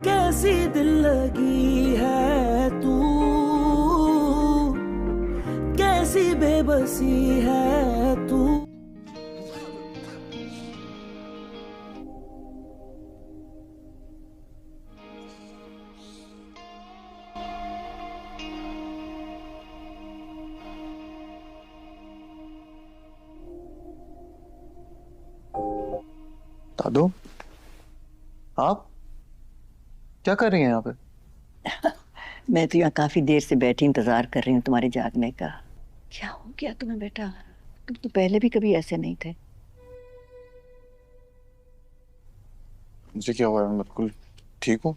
कैसी दिल लगी है तू, कैसी बेबसी है तू। दादू, आप क्या कर रही हैं यहाँ पे? मैं तो यहाँ काफी देर से बैठी इंतजार कर रही हूँ तुम्हारे जागने का। क्या हो गया तुम्हें बेटा? तुम तो पहले भी कभी ऐसे नहीं थे। मुझे क्या हुआ है? मैं बिल्कुल ठीक हूँ।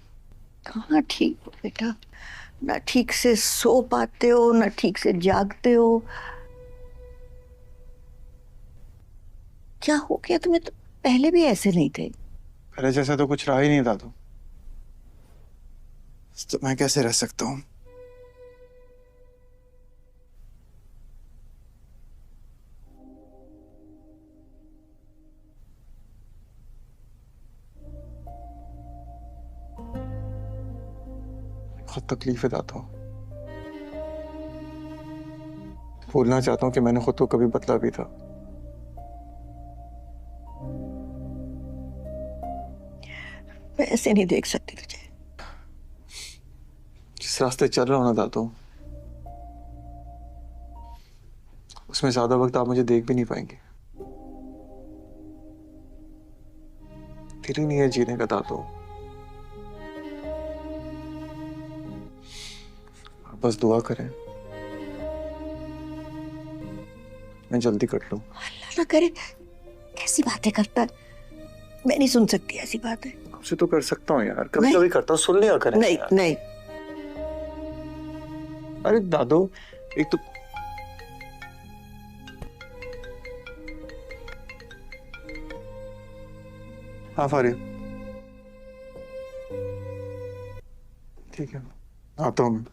कहाँ ठीक हो बेटा? ना ठीक से सो पाते हो, ना ठीक से जागते हो। क्या हो गया तुम्हें? तो पहले भी ऐसे नहीं थे। पहले जैसा तो कुछ रहा ही नहीं दादू। तो मैं कैसे रह सकता हूँ? बहुत तकलीफ है दादू। भूलना चाहता हूँ कि मैंने खुद को कभी बदला भी था। मैं ऐसे नहीं देख सकती तुझे। जिस रास्ते चल रहा हूँ ना दादू, उसमें ज्यादा वक्त आप मुझे देख भी नहीं पाएंगे। दिल ही नहीं है जीने का दादू। आप बस दुआ करें, मैं जल्दी कट लूँ। अल्लाह ना करे। कैसी बातें करता है? मैं नहीं सुन सकती ऐसी बातें। आपसे तो कर सकता हूँ यार, कभी नहीं। कभी करता हूँ, सुन लिया करें नहीं यार। नहीं। अरे दादू, एक तो हाँ फारिग, ठीक है, आता हूँ मैं।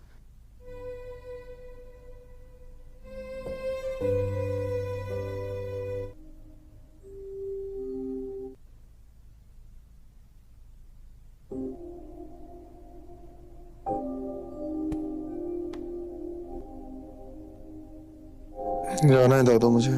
जाना है दादू मुझे।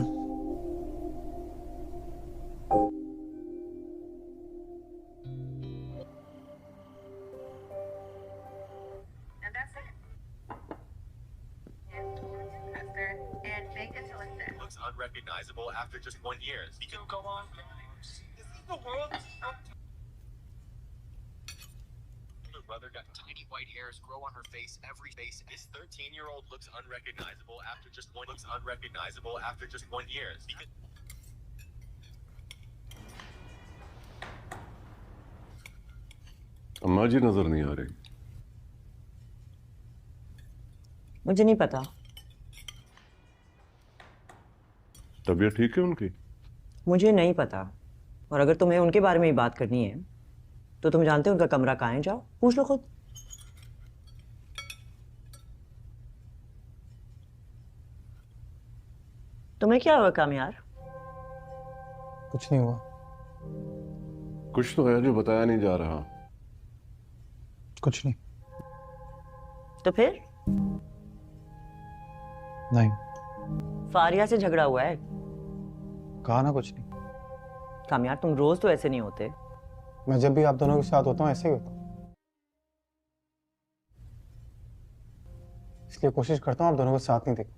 Looks unrecognizable after just 1 year. You can go on. This is the world. Her brother got tiny white hairs grow on her face every face. This 13-year-old looks unrecognizable after just 1 year. Because अम्मा जी नजर नहीं आ रही। मुझे नहीं पता। तबीयत ठीक है उनकी? मुझे नहीं पता। और अगर तुम्हें उनके बारे में ही बात करनी है तो तुम जानते हो उनका कमरा कहाँ है, जाओ पूछ लो खुद। तुम्हें क्या हुआ कामयार? कुछ नहीं हुआ। कुछ तो है जो बताया नहीं जा रहा। कुछ नहीं। तो फिर नहीं, फारिया से झगड़ा हुआ है? कहा ना कुछ नहीं। कामयार तुम रोज तो ऐसे नहीं होते। मैं जब भी आप दोनों के साथ होता हूँ ऐसे ही होता हूँ, इसलिए कोशिश करता हूँ आप दोनों को साथ नहीं देखूं।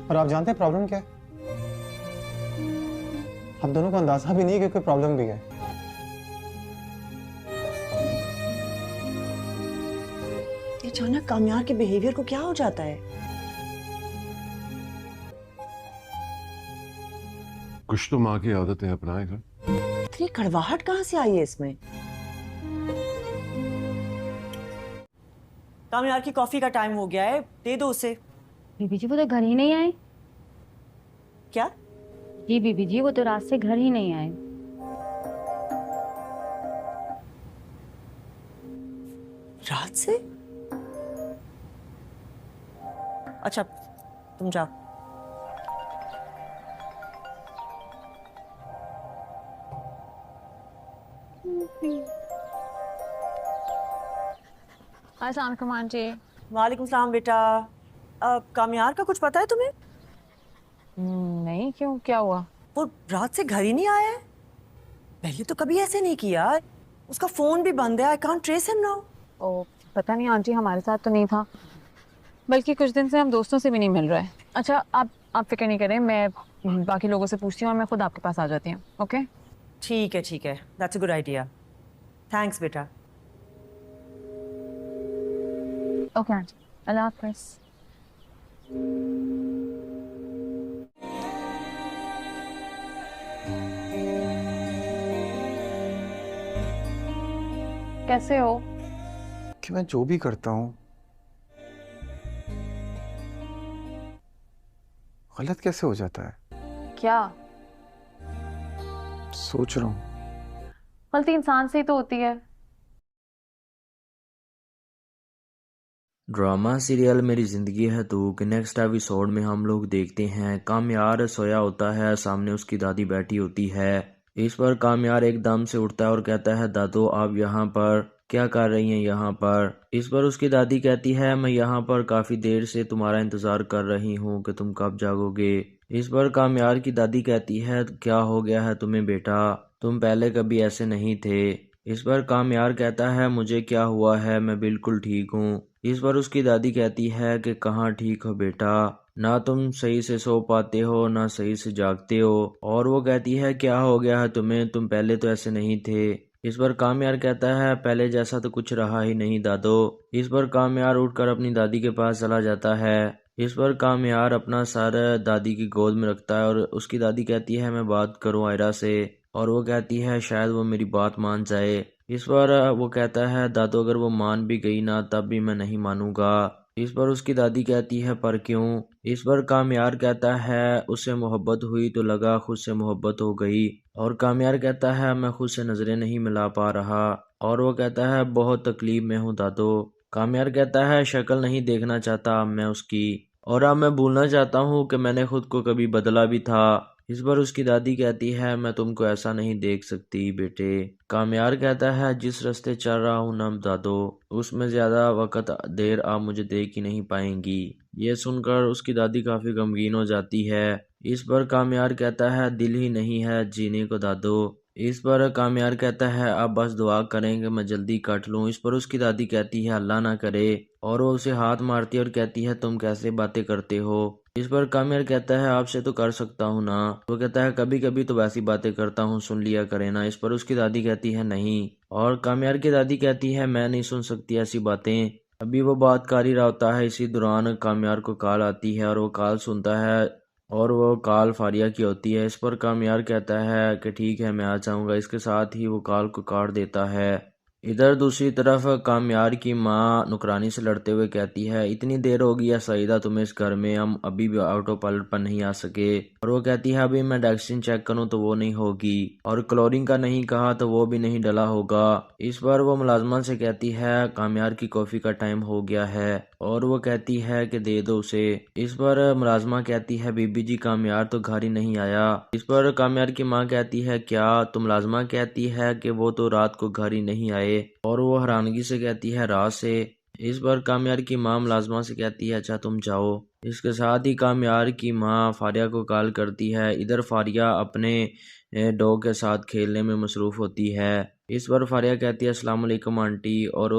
और आप जानते हैं प्रॉब्लम क्या है? आप दोनों को अंदाजा भी नहीं है कि कोई प्रॉब्लम भी है। ये अचानक कामयार के बिहेवियर को क्या हो जाता है? कुछ तो माँ की आदतें अपनाएगा। इतनी कड़वाहट कहाँ से आई है इसमें? कामयार की कॉफी का टाइम हो गया है, दे दो उसे। बीबी जी वो तो घर ही नहीं आए। क्या? जी बीबी जी वो तो रात से घर ही नहीं आए। रात से? अच्छा तुम जाओ। अस्सलाम आंटी। वालेकुम सलाम बेटा। कामयार का कुछ पता है तुम्हें? नहीं, क्यों, क्या हुआ? वो रात से घर ही नहीं आया है। पहले तो कभी ऐसे नहीं किया। उसका फोन भी बंद है। I can't trace him now. ओ, पता नहीं आंटी, हमारे साथ तो नहीं था, बल्कि कुछ दिन से हम दोस्तों से भी नहीं मिल रहे हैं। अच्छा, आप फिक्र नहीं करें, मैं बाकी लोगों से पूछती हूँ और मैं खुद आपके पास आ जाती हूँ। ओके? ठीक है, that's a good idea. Thanks बेटा। ओके आंटी, अल्लाह हाफ़िज़। कैसे हो? कि मैं जो भी करता हूँ गलत कैसे हो जाता है? क्या सोच रहा हूँ। गलती इंसान से ही तो होती है। ड्रामा सीरियल मेरी ज़िंदगी है तू के नेक्स्ट एपिसोड में हम लोग देखते हैं कामयार सोया होता है, सामने उसकी दादी बैठी होती है। इस पर कामयार एकदम से उठता है और कहता है, दादू आप यहाँ पर क्या कर रही हैं यहाँ पर? इस पर उसकी दादी कहती है, मैं यहाँ पर काफ़ी देर से तुम्हारा इंतज़ार कर रही हूँ कि तुम कब जागोगे। इस पर कामयार की दादी कहती है, क्या हो गया है तुम्हें बेटा, तुम पहले कभी ऐसे नहीं थे। इस पर कामयार कहता है, मुझे क्या हुआ है, मैं बिल्कुल ठीक हूँ। इस पर उसकी दादी कहती है कि कहाँ ठीक हो बेटा, ना तुम सही से सो पाते हो ना सही से जागते हो। और वो कहती है, क्या हो गया है तुम्हें, तुम पहले तो ऐसे नहीं थे। इस पर कामयार कहता है, पहले जैसा तो कुछ रहा ही नहीं दादो। इस पर कामयार उठकर अपनी दादी के पास चला जाता है। इस पर कामयार अपना सर दादी की गोद में रखता है और उसकी दादी कहती है, मैं बात करूं आयरा से। और वो कहती है, शायद वो मेरी बात मान जाए। इस पर वो कहता है, दादू अगर वो मान भी गई ना तब भी मैं नहीं मानूंगा। इस पर उसकी दादी कहती है, पर क्यों? इस पर कामयार कहता है, उससे मोहब्बत हुई तो लगा खुद से मोहब्बत हो गई। और कामयार कहता है, मैं खुद से नजरें नहीं मिला पा रहा। और वो कहता है, बहुत तकलीफ में हूँ दादू। कामयार कहता है, शक्ल नहीं देखना चाहता मैं उसकी, और अब मैं भूलना चाहता हूँ कि मैंने खुद को कभी बदला भी था। इस पर उसकी दादी कहती है, मैं तुमको ऐसा नहीं देख सकती बेटे। कामयार कहता है, जिस रास्ते चल रहा हूँ ना दादो, उसमें ज्यादा वक्त देर आप मुझे देख ही नहीं पाएंगी। ये सुनकर उसकी दादी काफी गमगीन हो जाती है। इस पर कामयार कहता है, दिल ही नहीं है जीने को दादो। इस पर कामयार कहता है, अब बस दुआ करें कि मैं जल्दी कट लूं। इस पर उसकी दादी कहती है, अल्लाह ना करे। और वो उसे हाथ मारती है और कहती है, तुम कैसे बातें करते हो। इस पर कामयार कहता है, आपसे तो कर सकता हूँ ना। वो कहता है, कभी कभी तो वैसी बातें करता हूँ, सुन लिया करे ना। इस पर उसकी दादी कहती है, नहीं। और कामयार की दादी कहती है, मैं नहीं सुन सकती ऐसी बातें। अभी वो बात कर ही रहा होता है, इसी दौरान कामयार को कॉल आती है और वो कॉल सुनता है और वो कॉल फारिया की होती है। इस पर कामयार कहता है कि ठीक है मैं आ जाऊंगा। इसके साथ ही वो कॉल को काट देता है। इधर दूसरी तरफ कामयार की माँ नुकरानी से लड़ते हुए कहती है, इतनी देर हो गई है सईदा तुम्हें इस घर में, हम अभी भी ऑटो पायलट पर नहीं आ सके। और वो कहती है, अभी मैं डैक्सिन चेक करूं तो वो नहीं होगी, और क्लोरीन का नहीं कहा तो वो भी नहीं डला होगा। इस पर वो मुलाजमा से कहती है, कामयार की कॉफी का टाइम हो गया है। और वो कहती है कि दे दो उसे। इस पर मुलाजमा कहती है, बीबी जी कामयार तो घर ही नहीं आया। इस पर कामयार की माँ कहती है, क्या? तो मुलाजमा कहती है कि वो तो रात को घर ही नहीं आए। और वो हैरानगी से कहती है, रात से? इस पर कामयार की माँ मुलाजमा से कहती है, अच्छा तुम जाओ। इसके साथ ही कामयार की माँ फारिया को कॉल करती है। इधर फारिया अपने डॉग के साथ खेलने में मसरूफ होती है। इस पर फारिया कहती है, अस्सलाम वालेकुम आंटी। और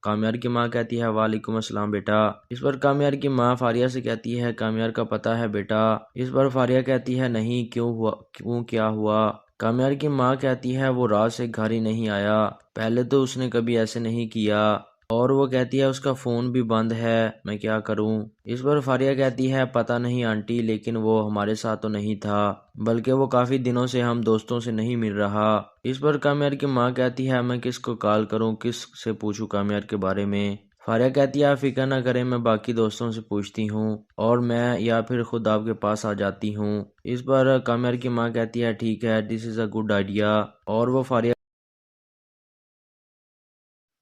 कामयार की माँ कहती है, वालेकुम अस्सलाम बेटा। इस पर कामयार की माँ फारिया से कहती है, कामयार का पता है बेटा। इस पर फारिया कहती है, नहीं, क्यों हुआ, क्यों, क्या हुआ? कामयार की माँ कहती है, वो रात से घर ही नहीं आया, पहले तो उसने कभी ऐसे नहीं किया। और वो कहती है, उसका फ़ोन भी बंद है, मैं क्या करूं? इस पर फारिया कहती है, पता नहीं आंटी, लेकिन वो हमारे साथ तो नहीं था, बल्कि वो काफ़ी दिनों से हम दोस्तों से नहीं मिल रहा। इस पर कामयार की माँ कहती है, मैं किसको कॉल करूं, किस से पूछूं कामयार के बारे में? फारिया कहती है, आप फिक्र ना करें, मैं बाकी दोस्तों से पूछती हूँ और मैं या फिर खुद आपके पास आ जाती हूँ। इस पर कामयार की माँ कहती है, ठीक है, this is a good idea. और वो फारिया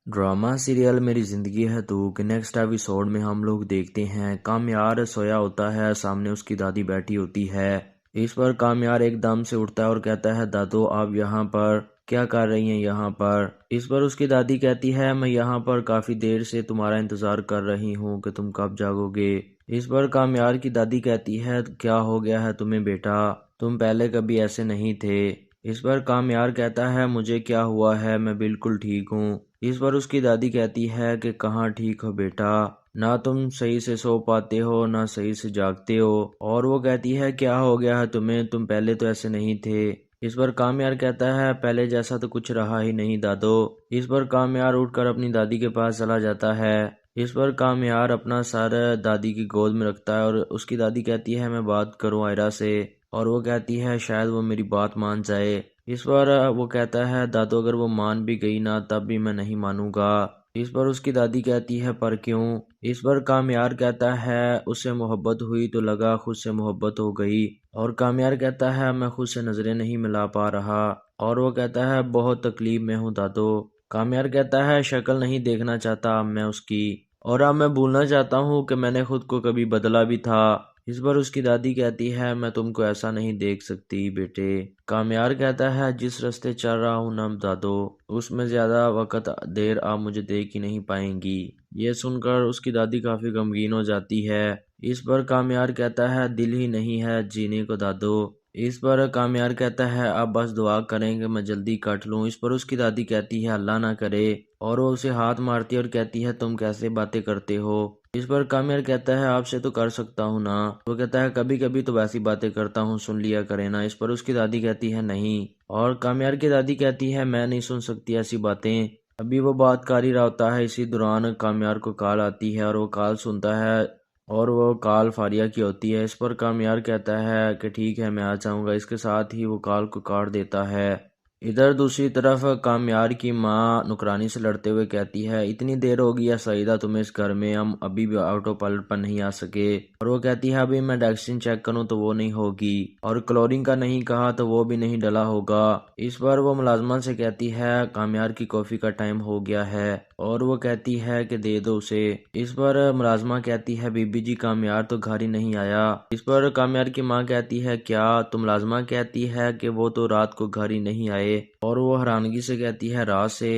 ड्रामा सीरियल मेरी ज़िंदगी है तू के नेक्स्ट एपिसोड में हम लोग देखते हैं कामयार सोया होता है, सामने उसकी दादी बैठी होती है। इस पर कामयार एकदम से उठता है और कहता है, दादू आप यहाँ पर क्या कर रही हैं यहाँ पर। इस पर उसकी दादी कहती है मैं यहाँ पर काफ़ी देर से तुम्हारा इंतज़ार कर रही हूँ कि तुम कब जागोगे। इस पर कामयार की दादी कहती है क्या हो गया है तुम्हें बेटा, तुम पहले कभी ऐसे नहीं थे। इस पर कामयार कहता है मुझे क्या हुआ है, मैं बिल्कुल ठीक हूँ। इस पर उसकी दादी कहती है कि कहाँ ठीक हो बेटा, ना तुम सही से सो पाते हो ना सही से जागते हो। और वो कहती है क्या हो गया है तुम्हें, तुम पहले तो ऐसे नहीं थे। इस पर कामयार कहता है पहले जैसा तो कुछ रहा ही नहीं दादो। इस पर कामयार उठकर अपनी दादी के पास चला जाता है। इस पर कामयार अपना सर दादी की गोद में रखता है और उसकी दादी कहती है मैं बात करूं आयरा से, और वो कहती है शायद वो मेरी बात मान जाए। इस पर वो कहता है दादो अगर वो मान भी गई ना तब भी मैं नहीं मानूंगा। इस पर उसकी दादी कहती है पर क्यों। इस पर कामयार कहता है उससे मोहब्बत हुई तो लगा खुद से मोहब्बत हो गई। और कामयार कहता है मैं खुद से नजरें नहीं मिला पा रहा। और वो कहता है बहुत तकलीफ में हूँ दादो। कामयार कहता है शक्ल नहीं देखना चाहता मैं उसकी, और अब मैं भूलना चाहता हूँ कि मैंने खुद को कभी बदला भी था। इस पर उसकी दादी कहती है मैं तुमको ऐसा नहीं देख सकती बेटे। कामयार कहता है जिस रास्ते चल रहा हूँ ना दादो, उसमें ज्यादा वक्त देर आप मुझे देख ही नहीं पाएंगी। ये सुनकर उसकी दादी काफी गमगीन हो जाती है। इस पर कामयार कहता है दिल ही नहीं है जीने को दादो। इस पर कामयार कहता है अब बस दुआ करें कि मैं जल्दी कट लूं। इस पर उसकी दादी कहती है अल्लाह ना करे, और वो उसे हाथ मारती है और कहती है तुम कैसे बातें करते हो। इस पर कामयार कहता है आपसे तो कर सकता हूँ ना। वो कहता है कभी कभी तो वैसी बातें करता हूँ, सुन लिया करे ना। इस पर उसकी दादी कहती है नहीं, और कामयार की दादी कहती है मैं नहीं सुन सकती ऐसी बातें। अभी वो बात कर ही रहा होता है, इसी दौरान कामयार को कॉल आती है और वो कॉल सुनता है और वो कॉल फारिया की होती है। इस पर कामयार कहता है कि ठीक है मैं आ जाऊंगा। इसके साथ ही वो कॉल को काट देता है। इधर दूसरी तरफ कामयार की माँ नुकरानी से लड़ते हुए कहती है इतनी देर हो गई है सईदा तुम्हें इस घर में, हम अभी भी ऑटो पायलट पर नहीं आ सके। और वो कहती है अभी मैं डैक्सिन चेक करूं तो वो नहीं होगी, और क्लोरीन का नहीं कहा तो वो भी नहीं डला होगा। इस पर वो मुलाजमा से कहती है कामयार की कॉफी का टाइम हो गया है, और वो कहती है कि दे दो उसे। इस पर मुलाजमा कहती है बीबी जी कामयार तो घर ही नहीं आया। इस पर कामयार की माँ कहती है क्या, तो मुलाजमा कहती है कि वो तो रात को घर ही नहीं आए, और वो हैरानगी से कहती है रात से।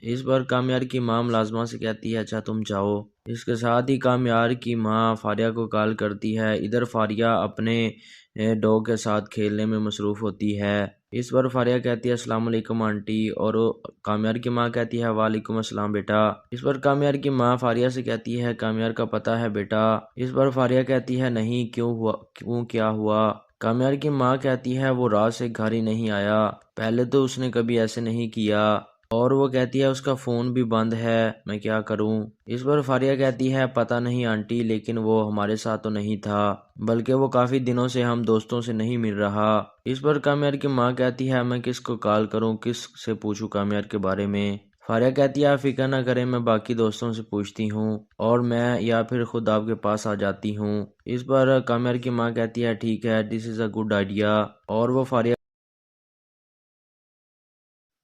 इस पर कामयार की माँ मुलाजमा से कहती है अच्छा तुम जाओ। इसके साथ ही कामयार की माँ फारिया को कॉल करती है। इधर फारिया अपने डॉग के साथ खेलने में मसरूफ होती है। इस पर फारिया कहती है अस्सलाम वालेकुम आंटी, और कामयार की माँ कहती है वालेकुम अस्सलाम बेटा। इस पर कामयार की माँ फारिया से कहती है कामयार का पता है बेटा। इस पर फारिया कहती है नहीं, क्यों हुआ, क्यों क्या हुआ। कामयार की माँ कहती है वो रात से घर ही नहीं आया, पहले तो उसने कभी ऐसे नहीं किया, और वो कहती है उसका फोन भी बंद है, मैं क्या करूं। इस पर फारिया कहती है पता नहीं आंटी, लेकिन वो हमारे साथ तो नहीं था, बल्कि वो काफी दिनों से हम दोस्तों से नहीं मिल रहा। इस पर कामयार की माँ कहती है मैं किसको कॉल करूं, किस से पूछूं कामयार के बारे में। फारिया कहती है आप फिक्र ना करें, मैं बाकी दोस्तों से पूछती हूँ और मैं या फिर खुद आपके पास आ जाती हूँ। इस पर कामयार की माँ कहती है ठीक है, this is a good idea, और वो फारिया।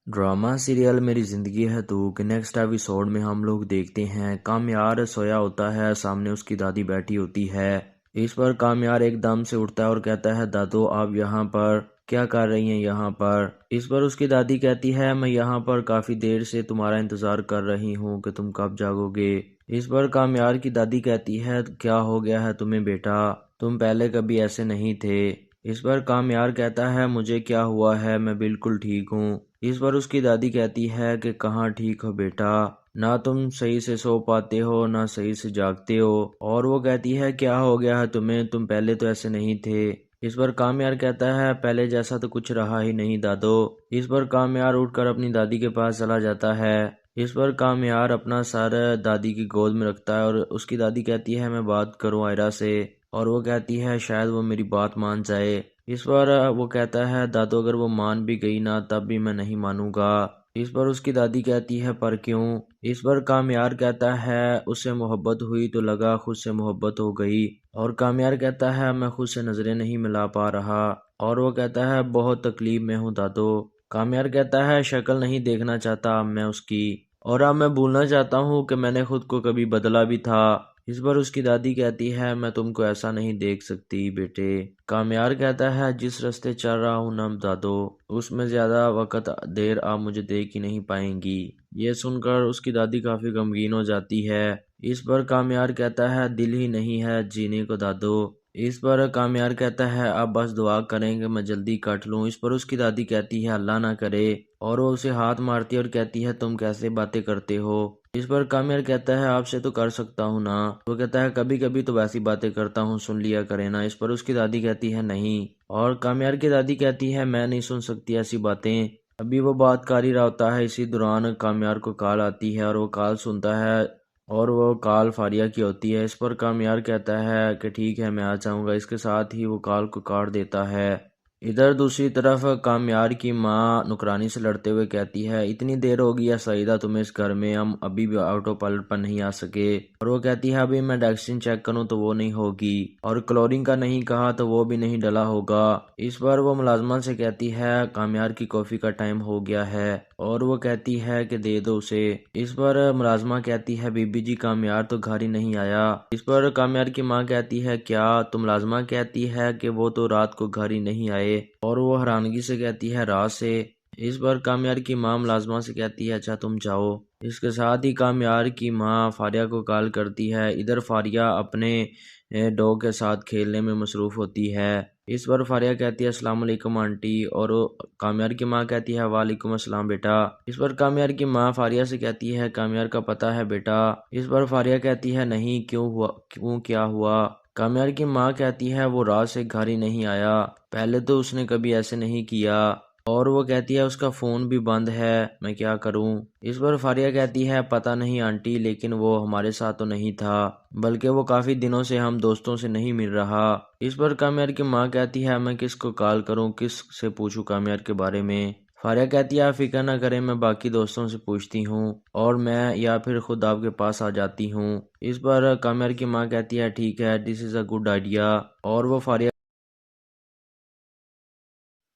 ड्रामा सीरियल मेरी ज़िंदगी है तू के नेक्स्ट एपिसोड में हम लोग देखते हैं कामयार सोया होता है, सामने उसकी दादी बैठी होती है। इस पर कामयार एकदम से उठता है और कहता है दादो आप यहाँ पर क्या कर रही हैं यहाँ पर। इस पर उसकी दादी कहती है मैं यहाँ पर काफ़ी देर से तुम्हारा इंतज़ार कर रही हूँ कि तुम कब जागोगे। इस पर कामयार की दादी कहती है क्या हो गया है तुम्हें बेटा, तुम पहले कभी ऐसे नहीं थे। इस पर कामयार कहता है मुझे क्या हुआ है, मैं बिल्कुल ठीक हूँ। इस पर उसकी दादी कहती है कि कहाँ ठीक हो बेटा, ना तुम सही से सो पाते हो ना सही से जागते हो। और वो कहती है क्या हो गया है तुम्हें, तुम पहले तो ऐसे नहीं थे। इस पर कामयार कहता है पहले जैसा तो कुछ रहा ही नहीं दादो। इस पर कामयार उठकर अपनी दादी के पास चला जाता है। इस पर कामयार अपना सर दादी की गोद में रखता है और उसकी दादी कहती है मैं बात करूं आयरा से, और वो कहती है शायद वो मेरी बात मान जाए। इस पर वो कहता है दादो अगर वो मान भी गई ना तब भी मैं नहीं मानूंगा। इस पर उसकी दादी कहती है पर क्यों। इस पर कामयार कहता है उससे मोहब्बत हुई तो लगा खुद से मोहब्बत हो गई। और कामयार कहता है मैं खुद से नजरें नहीं मिला पा रहा। और वो कहता है बहुत तकलीफ में हूँ दादो। कामयार कहता है शक्ल नहीं देखना चाहता मैं उसकी, और अब मैं भूलना चाहता हूँ कि मैंने खुद को कभी बदला भी था। इस पर उसकी दादी कहती है मैं तुमको ऐसा नहीं देख सकती बेटे। कामयार कहता है जिस रास्ते चल रहा हूँ ना बता दो, उसमें ज्यादा वक्त देर आप मुझे देख ही नहीं पाएंगी। ये सुनकर उसकी दादी काफी गमगीन हो जाती है। इस पर कामयार कहता है दिल ही नहीं है जीने को दादो। इस पर कामयार कहता है आप बस दुआ करें कि मैं जल्दी कट लूं। इस पर उसकी दादी कहती है अल्लाह ना करे, और वो उसे हाथ मारती है और कहती है तुम कैसे बातें करते हो। इस पर कामयार कहता है आपसे तो कर सकता हूँ ना। वो कहता है कभी कभी तो वैसी बातें करता हूँ, सुन लिया करे ना। इस पर उसकी दादी कहती है नहीं, और कामयार की दादी कहती है मैं नहीं सुन सकती ऐसी बातें। अभी वो बात कर ही रहा होता है, इसी दौरान कामयार को कॉल आती है और वो कॉल सुनता है और वो कॉल फारिया की होती है। इस पर कामयार कहता है कि ठीक है मैं आ जाऊंगा। इसके साथ ही वो कॉल को काट देता है। इधर दूसरी तरफ कामयार की माँ नुकरानी से लड़ते हुए कहती है इतनी देर हो गई है सईदा तुम्हें इस घर में, हम अभी भी ऑटो पायलट पर नहीं आ सके। और वो कहती है अभी मैं डैक्सिन चेक करूं तो वो नहीं होगी, और क्लोरीन का नहीं कहा तो वो भी नहीं डला होगा। इस पर वो मुलाजमा से कहती है कामयार की कॉफी का टाइम हो गया है, और वो कहती है कि दे दो उसे। इस पर मुलाजमा कहती है बीबी जी कामयार तो घर ही नहीं आया। इस पर कामयार की माँ कहती है क्या? तो मुलाजमा कहती है कि वो तो रात को घर ही नहीं आए, और वो हैरानगी से कहती है रात से। इस पर कामयार की माँ मुलाजमा से कहती है अच्छा तुम जाओ। इसके साथ ही कामयार की माँ फारिया को कॉल करती है। इधर फारिया अपने डॉग के साथ खेलने में मसरूफ होती है। इस पर फारिया कहती है अस्सलाम वालेकुम आंटी, और कामयार की माँ कहती है वालेकुम अस्सलाम बेटा। इस पर कामयार की माँ फारिया से कहती है कामयार का पता है बेटा। इस पर फारिया कहती है नहीं, क्यों हुआ, क्यों क्या हुआ? कामयार की माँ कहती है वो रात से घर ही नहीं आया, पहले तो उसने कभी ऐसे नहीं किया, और वो कहती है उसका फ़ोन भी बंद है, मैं क्या करूं? इस पर फारिया कहती है पता नहीं आंटी, लेकिन वो हमारे साथ तो नहीं था, बल्कि वो काफ़ी दिनों से हम दोस्तों से नहीं मिल रहा। इस पर कामयार की माँ कहती है मैं किसको कॉल करूं, किस से पूछूं कामयार के बारे में? फारिया कहती है आप फिक्र ना करें, मैं बाकी दोस्तों से पूछती हूँ और मैं या फिर खुद आपके पास आ जाती हूँ। इस पर कामयार की माँ कहती है ठीक है, this is a good idea, और वो फारिया।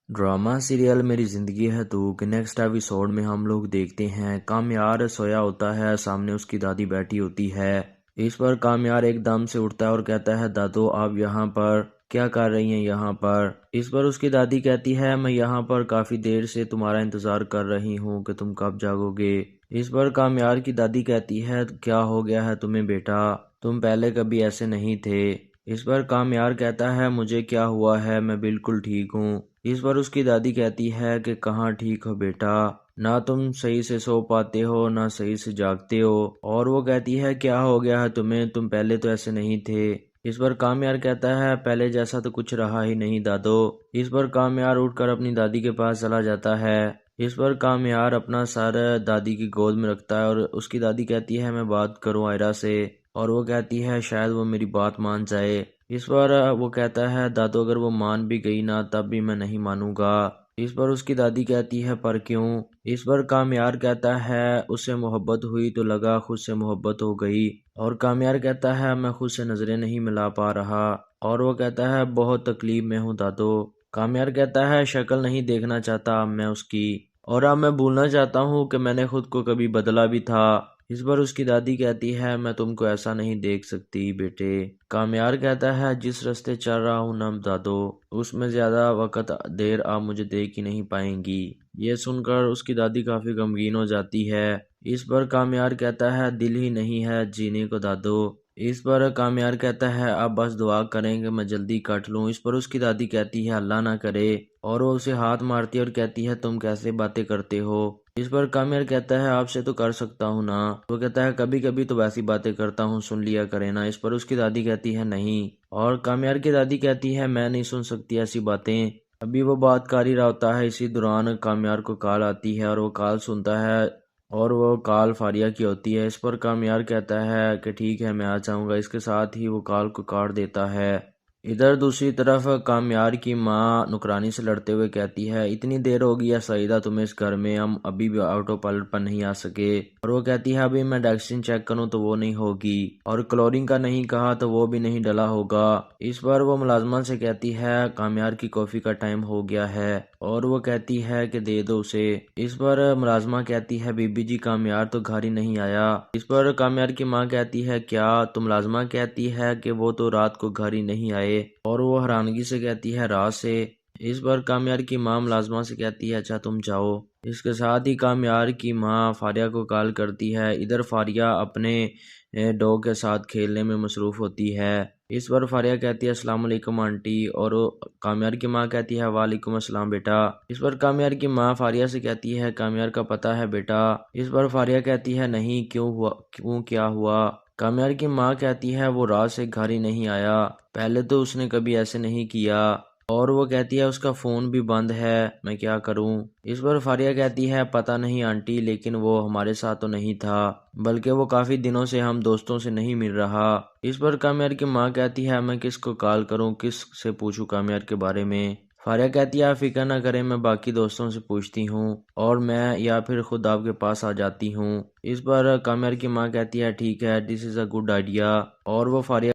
ड्रामा सीरियल मेरी ज़िंदगी है तू के नेक्स्ट एपिसोड में हम लोग देखते हैं कामयार सोया होता है, सामने उसकी दादी बैठी होती है। इस पर कामयार एकदम से उठता है और कहता है दादो आप यहाँ पर क्या कर रही हैं यहाँ पर? इस पर उसकी दादी कहती है मैं यहाँ पर काफ़ी देर से तुम्हारा इंतज़ार कर रही हूँ कि तुम कब जागोगे। इस पर कामयार की दादी कहती है क्या हो गया है तुम्हें बेटा, तुम पहले कभी ऐसे नहीं थे। इस पर कामयार कहता है मुझे क्या हुआ है, मैं बिल्कुल ठीक हूँ। इस पर उसकी दादी कहती है कि कहाँ ठीक हो बेटा, ना तुम सही से सो पाते हो ना सही से जागते हो। और वो कहती है क्या हो गया है तुम्हें, तुम पहले तो ऐसे नहीं थे। इस पर कामयार कहता है पहले जैसा तो कुछ रहा ही नहीं दादो। इस पर कामयार उठकर अपनी दादी के पास चला जाता है। इस पर कामयार अपना सर दादी की गोद में रखता है और उसकी दादी कहती है मैं बात करूं आयरा से, और वो कहती है शायद वो मेरी बात मान जाए। इस पर वो कहता है दादो अगर वो मान भी गई ना तब भी मैं नहीं मानूंगा। इस पर उसकी दादी कहती है पर क्यों? इस पर कामयार कहता है उससे मोहब्बत हुई तो लगा खुद से मोहब्बत हो गई, और कामयार कहता है मैं खुद से नजरें नहीं मिला पा रहा, और वो कहता है बहुत तकलीफ में हूँ दादो। कामयार कहता है शक्ल नहीं देखना चाहता मैं उसकी, और अब मैं भूलना चाहता हूँ कि मैंने खुद को कभी बदला भी था। इस पर उसकी दादी कहती है मैं तुमको ऐसा नहीं देख सकती बेटे। कामयार कहता है जिस रास्ते चल रहा हूँ ना बता दो, उसमें ज्यादा वक्त देर आप मुझे देख ही नहीं पाएंगी। ये सुनकर उसकी दादी काफी गमगीन हो जाती है। इस पर कामयार कहता है दिल ही नहीं है जीने को दादो। इस पर कामयार कहता है आप बस दुआ करें कि मैं जल्दी कट लूं। इस पर उसकी दादी कहती है अल्लाह ना करे, और वो उसे हाथ मारती है और कहती है तुम कैसे बातें करते हो। इस पर कामयार कहता है आपसे तो कर सकता हूँ ना। वो कहता है कभी कभी तो वैसी बातें करता हूँ, सुन लिया करे ना। इस पर उसकी दादी कहती है नहीं, और कामयार की दादी कहती है मैं नहीं सुन सकती ऐसी बातें। अभी वो बात कर ही रहा होता है, इसी दौरान कामयार को कॉल आती है और वो कॉल सुनता है और वो कॉल फारिया की होती है। इस पर कामयार कहता है कि ठीक है मैं आ जाऊंगा। इसके साथ ही वो कॉल को काट देता है। इधर दूसरी तरफ कामयार की माँ नुकरानी से लड़ते हुए कहती है इतनी देर हो गई है सईदा तुम्हें इस घर में, हम अभी भी ऑटो पायलट पर नहीं आ सके। और वो कहती है अभी मैं डैक्सिन चेक करूं तो वो नहीं होगी, और क्लोरीन का नहीं कहा तो वो भी नहीं डला होगा। इस पर वो मुलाजमा से कहती है कामयार की कॉफी का टाइम हो गया है, और वो कहती है कि दे दो उसे। इस पर मुलाजमा कहती है बीबी जी कामयार तो घर ही नहीं आया। इस पर कामयार की माँ कहती है क्या? तो मुलाजमा कहती है कि वो तो रात को घर ही नहीं आए। और वो हैरानगी से कहती है रात से। इस पर कामयार की माँ मुलाजमा से कहती है अच्छा तुम जाओ। इसके साथ ही कामयार की माँ फारिया को कॉल करती है। इधर फारिया अपने डॉग के साथ खेलने में मसरूफ़ होती है। इस पर फारिया कहती है अस्सलाम वालेकुम आंटी, और कामयार की माँ कहती है वालेकुम अस्सलाम बेटा। इस पर कामयार की माँ फारिया से कहती है कामयार का पता है बेटा। इस पर फारिया कहती है नहीं, क्यों हुआ, क्यों क्या हुआ? कामयार की माँ कहती है वो रात से घर ही नहीं आया, पहले तो उसने कभी ऐसे नहीं किया। और वो कहती है उसका फ़ोन भी बंद है, मैं क्या करूं? इस पर फारिया कहती है पता नहीं आंटी, लेकिन वो हमारे साथ तो नहीं था, बल्कि वो काफ़ी दिनों से हम दोस्तों से नहीं मिल रहा। इस पर कामयार की माँ कहती है मैं किसको कॉल करूं, किस से पूछूं कामयार के बारे में? फारिया कहती है आप फिक्र ना करें, मैं बाकी दोस्तों से पूछती हूँ और मैं या फिर खुद आपके पास आ जाती हूँ। इस पर कामयार की माँ कहती है ठीक है, this is a good idea. और वो फारिया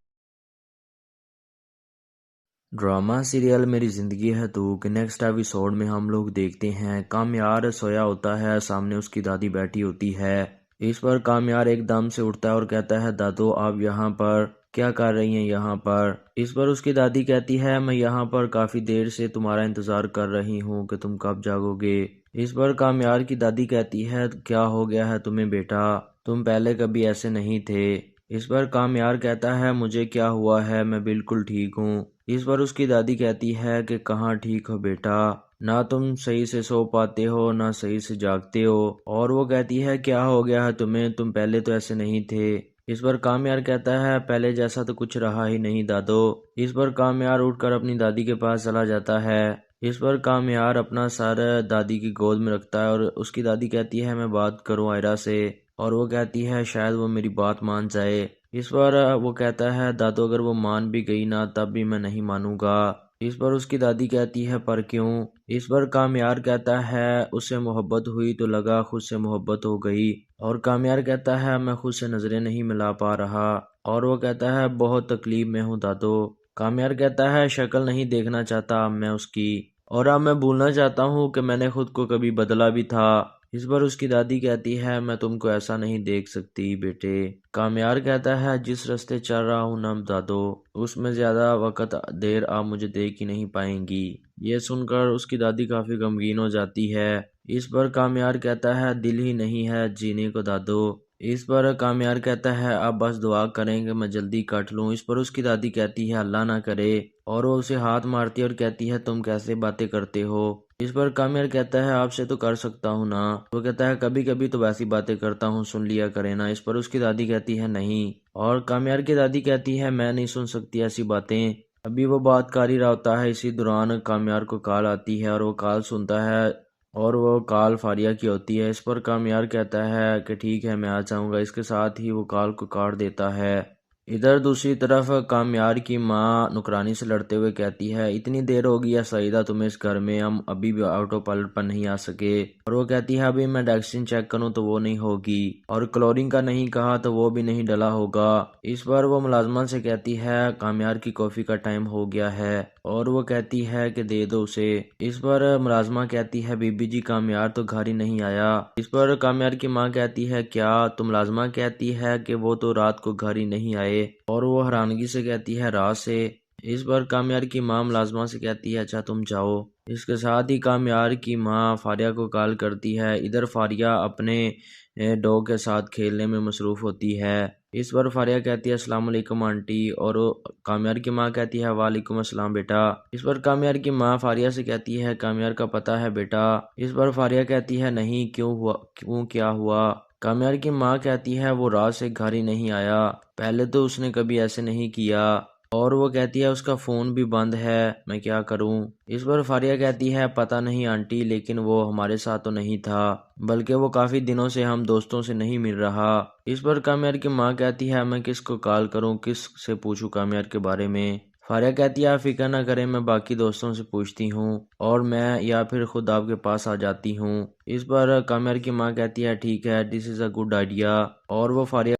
ड्रामा सीरियल मेरी ज़िंदगी है तू के नेक्स्ट एपिसोड में हम लोग देखते हैं कामयार सोया होता है, सामने उसकी दादी बैठी होती है। इस पर कामयार एकदम से उठता है और कहता है दादू आप यहाँ पर क्या कर रही हैं यहाँ पर? इस पर उसकी दादी कहती है मैं यहाँ पर काफ़ी देर से तुम्हारा इंतज़ार कर रही हूँ कि तुम कब जागोगे। इस पर कामयार की दादी कहती है क्या हो गया है तुम्हें बेटा, तुम पहले कभी ऐसे नहीं थे। इस पर कामयार कहता है मुझे क्या हुआ है, मैं बिल्कुल ठीक हूँ। इस पर उसकी दादी कहती है कि कहाँ ठीक हो बेटा, ना तुम सही से सो पाते हो ना सही से जागते हो। और वो कहती है क्या हो गया है तुम्हें, तुम पहले तो ऐसे नहीं थे। इस पर कामयार कहता है पहले जैसा तो कुछ रहा ही नहीं दादो। इस पर कामयार उठकर अपनी दादी के पास चला जाता है। इस पर कामयार अपना सर दादी की गोद में रखता है और उसकी दादी कहती है मैं बात करूं आयरा से, और वो कहती है शायद वो मेरी बात मान जाए। इस पर वो कहता है दादू अगर वो मान भी गई ना तब भी मैं नहीं मानूंगा। इस पर उसकी दादी कहती है पर क्यों? इस पर कामयार कहता है उससे मोहब्बत हुई तो लगा खुद से मोहब्बत हो गई। और कामयार कहता है मैं खुद से नजरें नहीं मिला पा रहा। और वो कहता है बहुत तकलीफ में हूँ दादू। कामयार कहता है शक्ल नहीं देखना चाहता मैं उसकी, और अब मैं भूलना चाहता हूँ कि मैंने खुद को कभी बदला भी था। इस पर उसकी दादी कहती है मैं तुमको ऐसा नहीं देख सकती बेटे। कामयार कहता है जिस रास्ते चल रहा हूँ ना दादो, उसमें ज्यादा वक्त देर आप मुझे देख ही नहीं पाएंगी। ये सुनकर उसकी दादी काफी गमगीन हो जाती है। इस पर कामयार कहता है दिल ही नहीं है जीने को दादो। इस पर कामयार कहता है अब बस दुआ करेंगे मैं जल्दी कट लूँ। इस पर उसकी दादी कहती है अल्लाह ना करे, और वो उसे हाथ मारती है और कहती है तुम कैसे बातें करते हो। इस पर कामयार कहता है आपसे तो कर सकता हूँ ना। वो कहता है कभी कभी तो वैसी बातें करता हूँ, सुन लिया करे ना। इस पर उसकी दादी कहती है नहीं, और कामयार की दादी कहती है मैं नहीं सुन सकती ऐसी बातें। अभी वो बात कर ही रहा होता है, इसी दौरान कामयार को कॉल आती है और वो कॉल सुनता है और वो कॉल फारिया की होती है। इस पर कामयार कहता है कि ठीक है मैं आ जाऊंगा। इसके साथ ही वो कॉल को काट देता है। इधर दूसरी तरफ कामयार की माँ नुकरानी से लड़ते हुए कहती है इतनी देर हो गई है सईदा तुम्हें इस घर में, हम अभी भी ऑटो पायलट पर नहीं आ सके। और वो कहती है अभी मैं डैक्सिन चेक करूं तो वो नहीं होगी, और क्लोरीन का नहीं कहा तो वो भी नहीं डला होगा। इस पर वो मुलाजमा से कहती है कामयार की कॉफी का टाइम हो गया है, और वो कहती है कि दे दो उसे। इस पर मुलाजमा कहती है बीबी जी कामयार तो घर ही नहीं आया। इस पर कामयार की माँ कहती है क्या? तो मुलाजमा कहती है कि वो तो रात को घर ही नहीं आए, और वो हैरानगी से कहती है रात से। इस पर कामयार की माँ मुलाजमा से कहती है अच्छा तुम जाओ। इसके साथ ही कामयार की माँ फारिया को कॉल करती है। इधर फारिया अपने डॉग के साथ खेलने में मसरूफ़ होती है। इस पर फारिया कहती है अस्सलाम वालेकुम आंटी, और कामयार की माँ कहती है वालेकुम अस्सलाम बेटा। इस पर कामयार की माँ फारिया से कहती है कामयार का पता है बेटा। इस पर फारिया कहती है नहीं, क्यों हुआ, क्यों क्या हुआ? कामयार की माँ कहती है वो रात से घर ही नहीं आया, पहले तो उसने कभी ऐसे नहीं किया। और वो कहती है उसका फ़ोन भी बंद है, मैं क्या करूं? इस पर फारिया कहती है पता नहीं आंटी, लेकिन वो हमारे साथ तो नहीं था, बल्कि वो काफ़ी दिनों से हम दोस्तों से नहीं मिल रहा। इस पर कामयार की माँ कहती है मैं किसको कॉल करूं, किस से पूछूं कामयार के बारे में? फारिया कहती है आप फिक्र ना करें, मैं बाकी दोस्तों से पूछती हूँ और मैं या फिर खुद आपके पास आ जाती हूँ। इस पर कामयार की माँ कहती है ठीक है, this is a good idea. और वो फारिया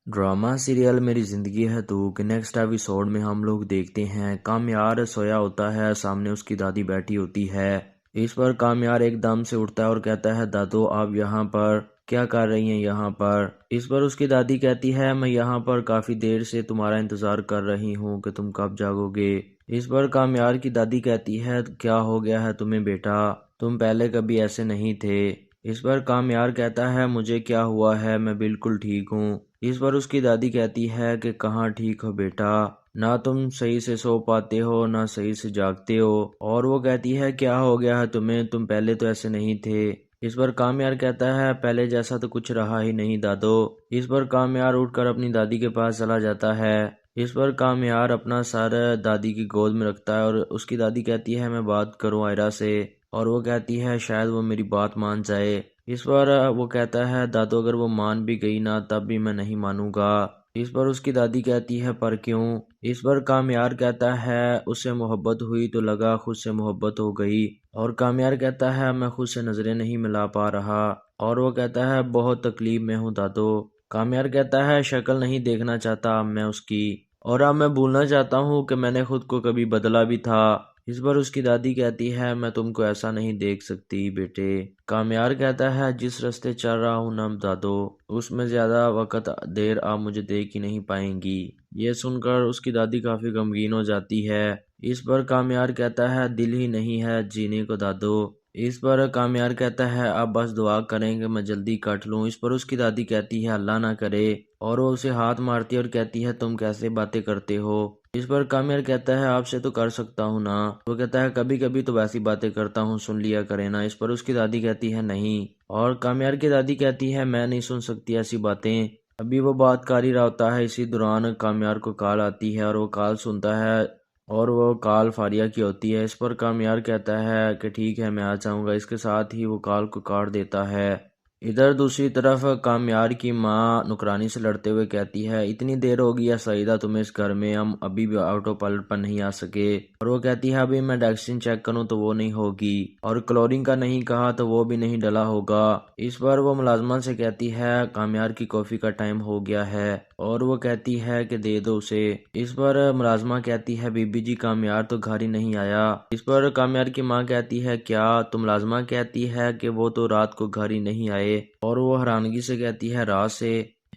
ड्रामा सीरियल मेरी ज़िंदगी है तू के नेक्स्ट एपिसोड में हम लोग देखते हैं कामयार सोया होता है, सामने उसकी दादी बैठी होती है। इस पर कामयार एकदम से उठता है और कहता है दादू आप यहाँ पर क्या कर रही हैं यहाँ पर। इस पर उसकी दादी कहती है मैं यहाँ पर काफ़ी देर से तुम्हारा इंतज़ार कर रही हूँ कि तुम कब जागोगे। इस पर कामयार की दादी कहती है क्या हो गया है तुम्हें बेटा, तुम पहले कभी ऐसे नहीं थे। इस पर कामयार कहता है मुझे क्या हुआ है, मैं बिल्कुल ठीक हूँ। इस पर उसकी दादी कहती है कि कहाँ ठीक हो बेटा, ना तुम सही से सो पाते हो ना सही से जागते हो। और वो कहती है क्या हो गया है तुम्हें, तुम पहले तो ऐसे नहीं थे। इस पर कामयार कहता है पहले जैसा तो कुछ रहा ही नहीं दादो। इस पर कामयार उठकर अपनी दादी के पास चला जाता है। इस पर कामयार अपना सर दादी की गोद में रखता है और उसकी दादी कहती है मैं बात करूं आयरा से, और वो कहती है शायद वो मेरी बात मान जाए। इस पर वो कहता है दादू अगर वो मान भी गई ना तब भी मैं नहीं मानूंगा। इस पर उसकी दादी कहती है पर क्यों। इस पर कामयार कहता है उससे मोहब्बत हुई तो लगा खुद से मोहब्बत हो गई। और कामयार कहता है मैं खुद से नजरें नहीं मिला पा रहा। और वो कहता है बहुत तकलीफ में हूँ दादू। कामयार कहता है शक्ल नहीं देखना चाहता मैं उसकी, और अब मैं भूलना चाहता हूँ कि मैंने खुद को कभी बदला भी था। इस पर उसकी दादी कहती है मैं तुमको ऐसा नहीं देख सकती बेटे। कामयार कहता है जिस रास्ते चल रहा हूँ ना दादो उसमें ज्यादा वक्त देर आप मुझे देख ही नहीं पाएंगी। ये सुनकर उसकी दादी काफी गमगीन हो जाती है। इस पर कामयार कहता है दिल ही नहीं है जीने को दादो। इस पर कामयार कहता है अब बस दुआ करेंगे मैं जल्दी कट लूं। इस पर उसकी दादी कहती है अल्लाह ना करे, और वो उसे हाथ मारती है और कहती है तुम कैसे बातें करते हो। इस पर कामयार कहता है आपसे तो कर सकता हूँ ना। वो कहता है कभी कभी तो वैसी बातें करता हूँ, सुन लिया करे ना। इस पर उसकी दादी कहती है नहीं, और कामयार की दादी कहती है मैं नहीं सुन सकती ऐसी बातें। अभी वो बात कर ही रहा होता है, इसी दौरान कामयार को कॉल आती है और वो कॉल सुनता है, और वो कॉल फारिया की होती है। इस पर कामयार कहता है कि ठीक है मैं आ जाऊंगा। इसके साथ ही वो कॉल को काट देता है। इधर दूसरी तरफ कामयार की माँ नुकरानी से लड़ते हुए कहती है इतनी देर हो गई है सईदा तुम्हें इस घर में, हम अभी भी ऑटो पायलट पर नहीं आ सके। और वो कहती है अभी मैं डैक्सिन चेक करूं तो वो नहीं होगी, और क्लोरीन का नहीं कहा तो वो भी नहीं डला होगा। इस पर वो मुलाजमा से कहती है कामयार की कॉफी का टाइम हो गया है, और वो कहती है कि दे दो उसे। इस पर मुलाजमा कहती है बीबी जी कामयार तो घर ही नहीं आया। इस पर कामयार की माँ कहती है क्या, तो मुलाजमा कहती है कि वो तो रात को घर ही नहीं आए, और वो हैरानगी से कहती है रात से।